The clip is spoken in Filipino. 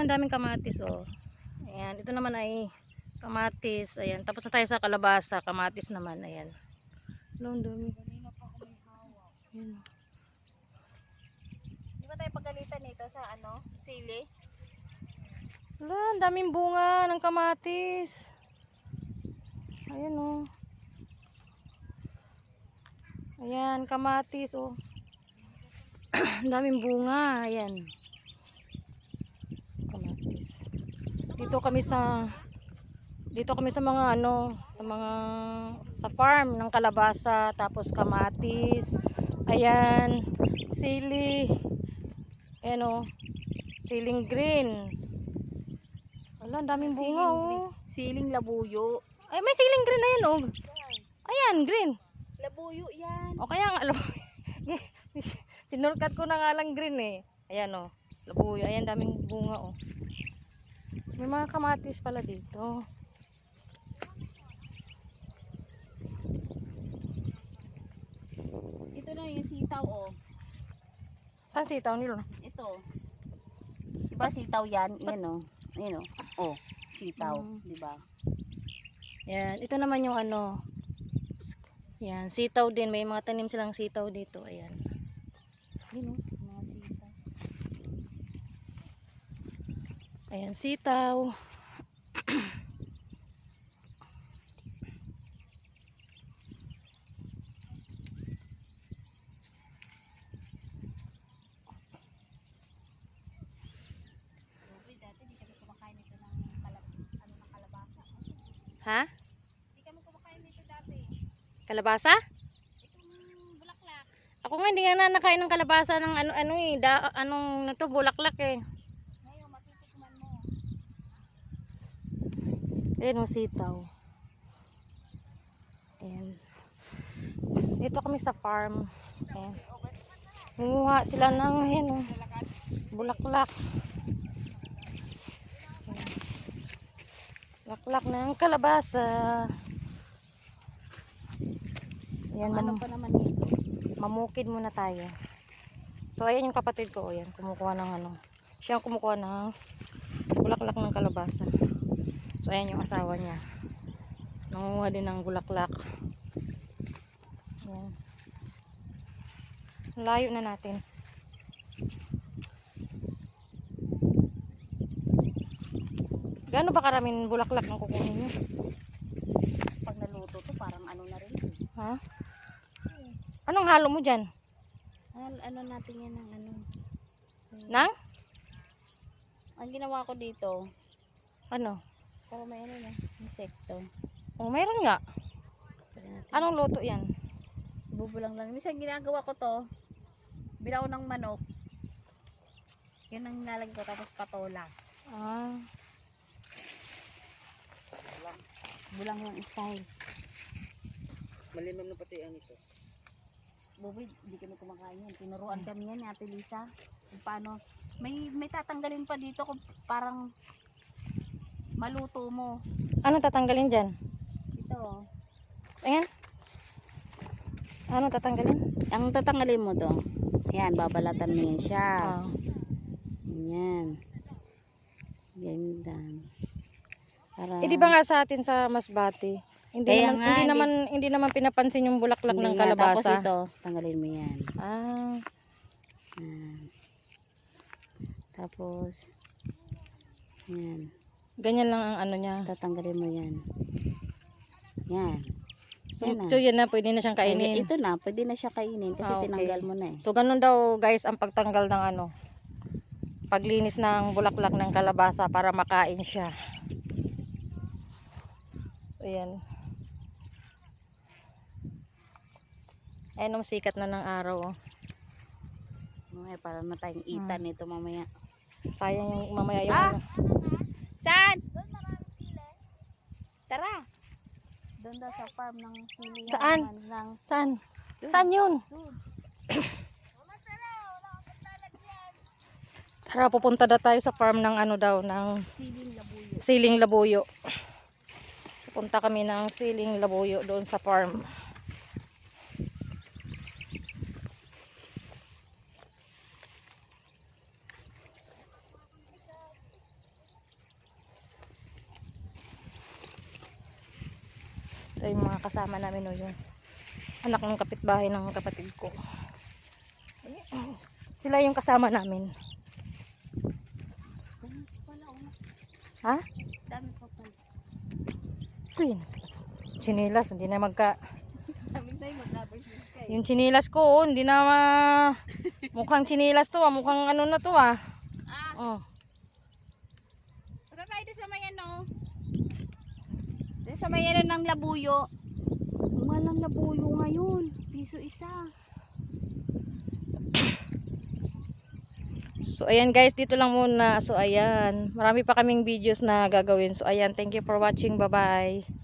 Ayan, daming kamatis oh. Ayan, ito naman ay kamatis. Ayan, tapos na tayo sa kalabasa, kamatis naman. Ayan. Long dami. Ayan. Di ba tayo pagalitan nito sa ano, sili? Wala, ang daming bunga ng kamatis. Ayan oh. Ayan, kamatis oh. Ang daming bunga. Ayan. Kamatis. Dito kami sa mga ano, sa farm ng kalabasa, tapos kamatis. Ayan, sili. Ayan oh. Siling green. Wala, ang daming bunga oh. Siling labuyo. Ay, may siling green na yan oh. Ayan, green. Labuyo yan. O kaya nga, sinurkat ko na nga lang green eh. Ayan o, labuyo. Ayan, daming bunga o. May mga kamatis pala dito. Ito na yung sitaw oh. Saan sitaw nila? Ito. Diba sitaw yan? Yan oh. Yan oh. Oh, sitaw. Diba? Yan, ito naman yung ano. Yan, sitaw din. May mga tanim silang sitaw dito. Ayan. Yan oh, mga sitaw. Ayan, sitaw. Dati di kami kumakain nito ng kalabasa. Ha? Di kami kumakain nito dati. Kalabasa? Itong bulaklak. Ako nga hindi nga na nakain ng kalabasa ng ano eh. Anong ito, bulaklak eh. Ngayon, matitikman mo. Ayan o, sitaw. Ayan. Dito kami sa farm. Ayan. Nanguha sila ng ayan, o, bulaklak. Ayan. Bulaklak ng kalabasa. Ayan, Ano pa naman ito? mamukid muna tayo. So ayan yung kapatid ko, ayan, kumukuha ng ano. Siya ang kumukuha ng bulaklak ng kalabasa. So ayan yung asawa niya. Nangunguha din ng bulaklak. Ayan. Layo na natin. Gaano ba karaming bulaklak ang kukunin niyo? Pag naluto to, parang ano na rin. Ha? Anong halo mo dyan? Ano natin yan ng ano? Nang? Ang ginawa ko dito, Ano? para may ano na, insekto. Oh, mayroon nga. Anong luto yan? Bubulang lang. Minsan ginagawa ko to, bilaw ng manok. Yun ang nilalagay ko, tapos patola. Ah. Bulang yung style. Malimam na pati ang ito. Bubi, hindi kami kumakain yan. Tinuruan kami yan ni Ate Lisa. Kung paano. May tatanggalin pa dito kung parang maluto mo. Ano tatanggalin dyan? Ito oh. Ayan. Ano tatanggalin? Ang tatanggalin mo to. Yan, babalatan mo yan siya. Ah. Yan. Ganda. Para... Eh di ba nga sa atin sa Masbate? Kaya nga, Hindi naman pinapansin yung bulaklak Hindi ng nga, kalabasa. Tapos ito, tanggalin mo yan. Ah. Yan. Tapos, yan. Ganyan lang ang ano niya. Tatanggalin mo yan. Yan. Yan na. So yan na, pwede na siyang kainin. Ito na, pwede na siya kainin kasi Okay. tinanggal mo na eh. So ganun daw guys ang pagtanggal ng ano, paglinis ng bulaklak ng kalabasa para makain siya. Ayan. Ayan, sikat na ng araw. Oh. Mamaya para na tayong itan nito mamaya. Sayang yung mamaya yung Ah! ano. Saan? Tara. Doon daw sa farm ng sili. Saan? Ng, Saan? doon. Saan yun? Doon. Tara, pupunta na tayo sa farm ng ano daw, ng Siling labuyo. siling labuyo. Pupunta kami ng siling labuyo doon sa farm. Ito yung mga kasama namin o yung anak ng kapitbahay ng kapatid ko. Ayan. Sila yung kasama namin. Dami pa pala, oh. Ha? Dami pa pala. Queen. Chinilas, hindi na Dami tayo mag-double kayo. yung chinilas ko, oh, hindi na mukhang chinilas to, mukhang ano na to, ah. Oh. Punta tayo doon sa may ano. Doon sa may ano ng labuyo. Walang labuyo ngayon. Piso isa. So ayan guys, dito lang muna. So ayan, marami pa kaming videos na gagawin. So ayan, thank you for watching. Bye bye.